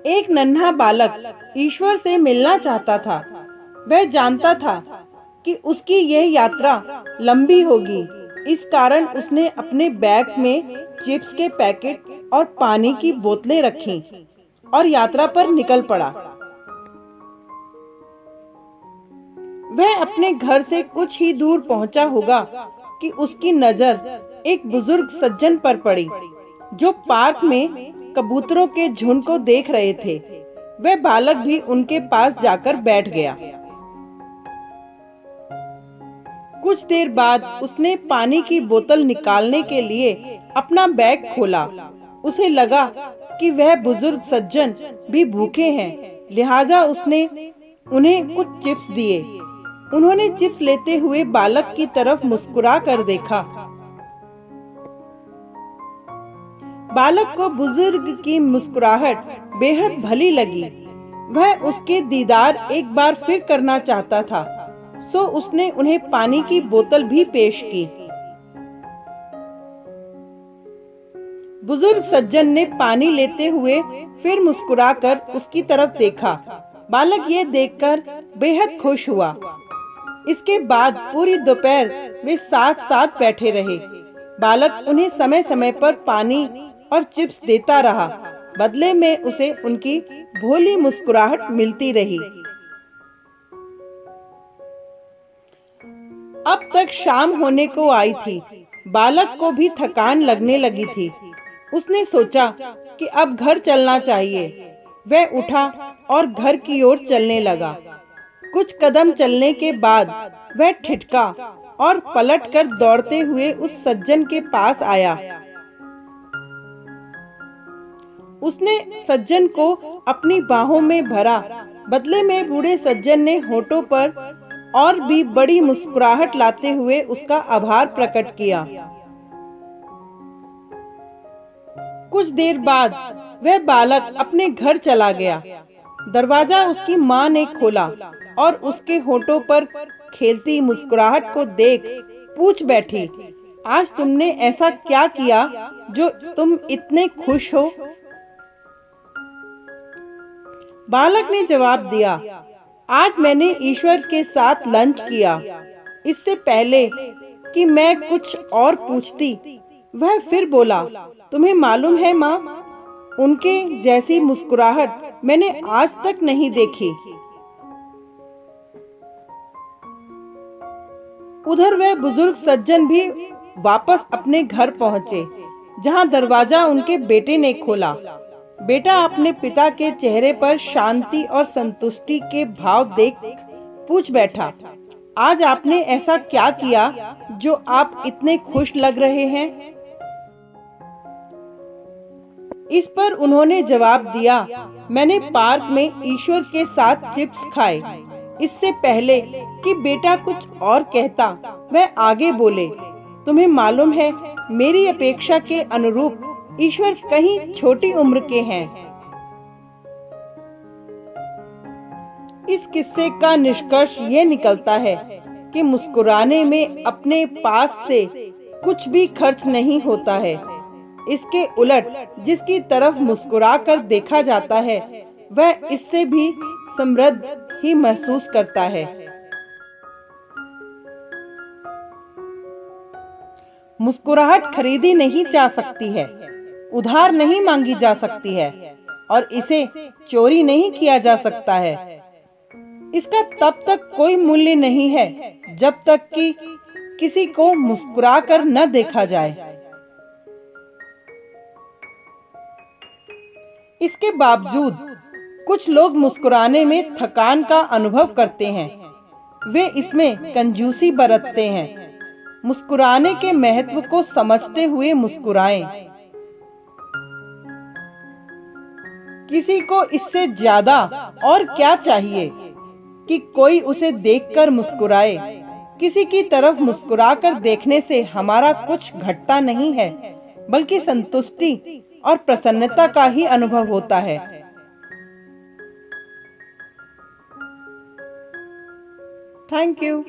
एक नन्हा बालक ईश्वर से मिलना चाहता था। वह जानता था कि उसकी यह यात्रा लंबी होगी। इस कारण उसने अपने बैग में चिप्स के पैकेट और पानी की बोतलें रखीं और यात्रा पर निकल पड़ा। वह अपने घर से कुछ ही दूर पहुंचा होगा कि उसकी नजर एक बुजुर्ग सज्जन पर पड़ी, जो पार्क में कबूतरों के झुंड को देख रहे थे। वह बालक भी उनके पास जाकर बैठ गया। कुछ देर बाद उसने पानी की बोतल निकालने के लिए अपना बैग खोला। उसे लगा कि वह बुजुर्ग सज्जन भी भूखे हैं, लिहाजा उसने उन्हें कुछ चिप्स दिए। उन्होंने चिप्स लेते हुए बालक की तरफ मुस्कुरा कर देखा। बालक को बुजुर्ग की मुस्कुराहट बेहद भली लगी। वह उसके दीदार एक बार फिर करना चाहता था, सो उसने उन्हें पानी की बोतल भी पेश की। बुजुर्ग सज्जन ने पानी लेते हुए फिर मुस्कुराकर उसकी तरफ देखा। बालक ये देखकर बेहद खुश हुआ। इसके बाद पूरी दोपहर वे साथ साथ बैठे रहे। बालक उन्हें समय समय पर पानी और चिप्स देता रहा। बदले में उसे उनकी भोली मुस्कुराहट मिलती रही। अब तक शाम होने को आई थी। बालक को भी थकान लगने लगी थी। उसने सोचा कि अब घर चलना चाहिए। वह उठा और घर की ओर चलने लगा। कुछ कदम चलने के बाद वह ठिठका और पलटकर दौड़ते हुए उस सज्जन के पास आया। उसने सज्जन को अपनी बाहों में भरा। बदले में बूढ़े सज्जन ने होठों पर और भी बड़ी मुस्कुराहट लाते हुए उसका आभार प्रकट किया। कुछ देर बाद वह बालक अपने घर चला गया। दरवाजा उसकी माँ ने खोला और उसके होठों पर खेलती मुस्कुराहट को देख पूछ बैठी, आज तुमने ऐसा क्या किया जो तुम इतने खुश हो? बालक ने जवाब दिया, आज मैंने ईश्वर के साथ लंच किया। इससे पहले कि मैं कुछ और पूछती, वह फिर बोला, तुम्हें मालूम है माँ, उनके जैसी मुस्कुराहट मैंने आज तक नहीं देखी। उधर वह बुजुर्ग सज्जन भी वापस अपने घर पहुँचे, जहाँ दरवाजा उनके बेटे ने खोला। बेटा अपने पिता के चेहरे पर शांति और संतुष्टि के भाव देख पूछ बैठा, आज आपने ऐसा क्या किया जो आप इतने खुश लग रहे हैं? इस पर उन्होंने जवाब दिया, मैंने पार्क में ईश्वर के साथ चिप्स खाए। इससे पहले कि बेटा कुछ और कहता, वह आगे बोले, तुम्हें मालूम है, मेरी अपेक्षा के अनुरूप ईश्वर कहीं छोटी उम्र के हैं। इस किस्से का निष्कर्ष ये निकलता है कि मुस्कुराने में अपने पास से कुछ भी खर्च नहीं होता है। इसके उलट जिसकी तरफ मुस्कुरा कर देखा जाता है, वह इससे भी समृद्ध ही महसूस करता है। मुस्कुराहट खरीदी नहीं जा सकती है, उधार नहीं मांगी जा सकती है और इसे चोरी नहीं किया जा सकता है। इसका तब तक कोई मूल्य नहीं है जब तक कि किसी को मुस्कुराकर न देखा जाए। इसके बावजूद कुछ लोग मुस्कुराने में थकान का अनुभव करते हैं। वे इसमें कंजूसी बरतते हैं। मुस्कुराने के महत्व को समझते हुए मुस्कुराएं। किसी को इससे ज्यादा और क्या चाहिए कि कोई उसे देखकर मुस्कुराए। किसी की तरफ मुस्कुराकर देखने से हमारा कुछ घटता नहीं है, बल्कि संतुष्टि और प्रसन्नता का ही अनुभव होता है। Thank you.